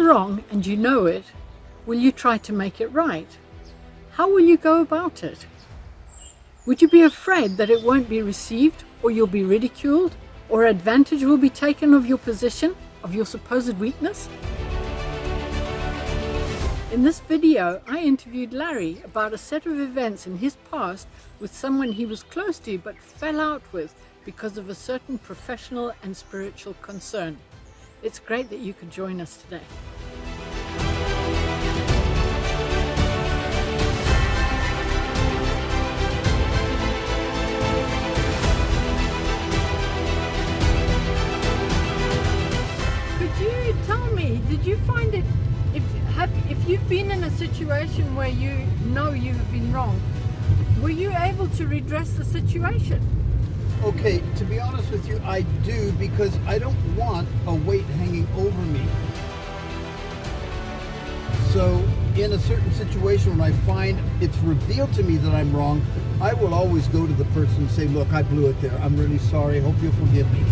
you're wrong and you know it, will you try to make it right? How will you go about it? Would you be afraid that it won't be received, or you'll be ridiculed, or advantage will be taken of your position, of your supposed weakness? In this video, I interviewed Larry about a set of events in his past with someone he was close to but fell out with because of a certain professional and spiritual concern. It's great that you could join us today. Could you tell me, did you find it, if you've been in a situation where you know you have been wrong, were you able to redress the situation? Okay, to be honest with you, I do, because I don't want a weight hanging over me. So in a certain situation when I find it's revealed to me that I'm wrong, I will always go to the person and say, look, I blew it there. I'm really sorry. Hope you'll forgive me.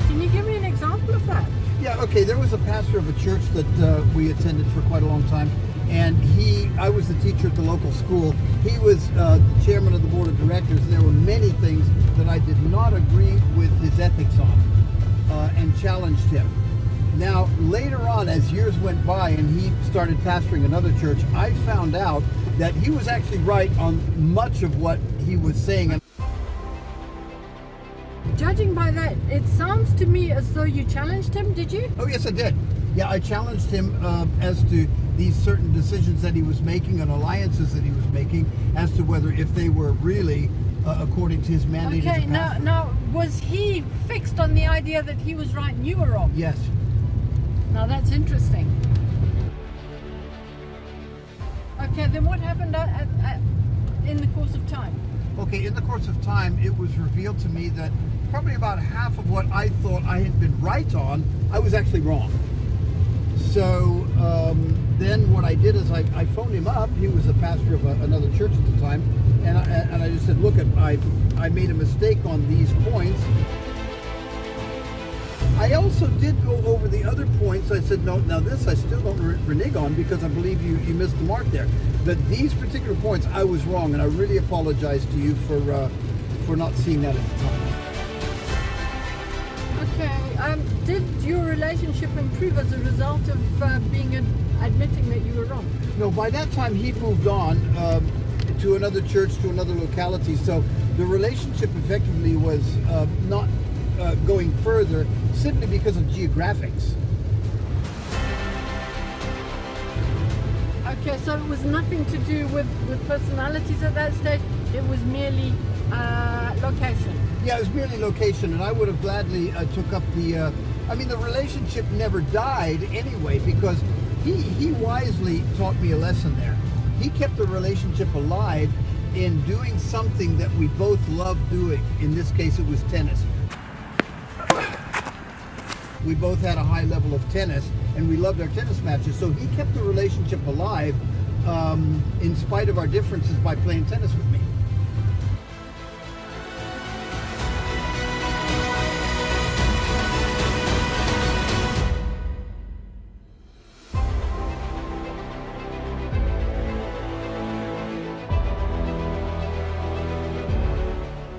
Can you give me an example of that? Yeah, okay, there was a pastor of a church that we attended for quite a long time, and I was the teacher at the local school. He was the chairman of the board of directors, and there were many things that I did not agree with his ethics on, and challenged him. Now, later on, as years went by and he started pastoring another church, I found out that he was actually right on much of what he was saying. Judging by that, it sounds to me as though you challenged him, did you? Oh, yes, I did. Yeah, I challenged him as to these certain decisions that he was making and alliances that he was making, as to whether if they were really according to his mandate. Okay, now, was he fixed on the idea that he was right and you were wrong? Yes. Now that's interesting. Okay, then what happened in the course of time? Okay, in the course of time, it was revealed to me that probably about half of what I thought I had been right on, I was actually wrong. So then what I did is I phoned him up. He was the pastor of another church at the time, and I just said, look, I made a mistake on these points. I also did go over the other points. I said, no, now this I still don't renege on, because I believe you missed the mark there. But these particular points, I was wrong, and I really apologize to you for not seeing that at the time. Okay, did your relationship improve as a result of admitting that you were wrong? No, by that time he moved on to another church, to another locality. So the relationship effectively was not going further, simply because of geographics. Okay, so it was nothing to do with personalities at that stage, it was merely location. Yeah, it was merely location, and I would have gladly took up the relationship never died anyway, because he wisely taught me a lesson there. He kept the relationship alive in doing something that we both loved doing. In this case, it was tennis. We both had a high level of tennis, and we loved our tennis matches. So he kept the relationship alive in spite of our differences by playing tennis with me.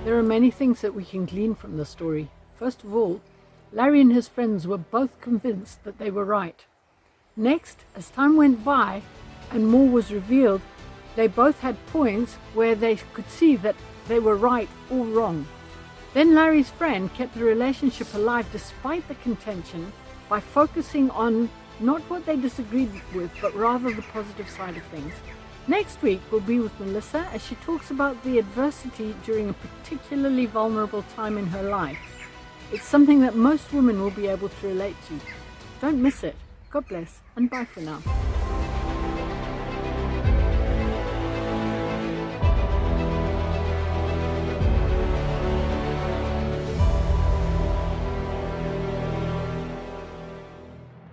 There are many things that we can glean from the story. First of all, Larry and his friends were both convinced that they were right. Next, as time went by and more was revealed, they both had points where they could see that they were right or wrong. Then Larry's friend kept the relationship alive despite the contention by focusing on not what they disagreed with, but rather the positive side of things. Next week we'll be with Melissa as she talks about the adversity during a particularly vulnerable time in her life. It's something that most women will be able to relate to. Don't miss it. God bless, and bye for now.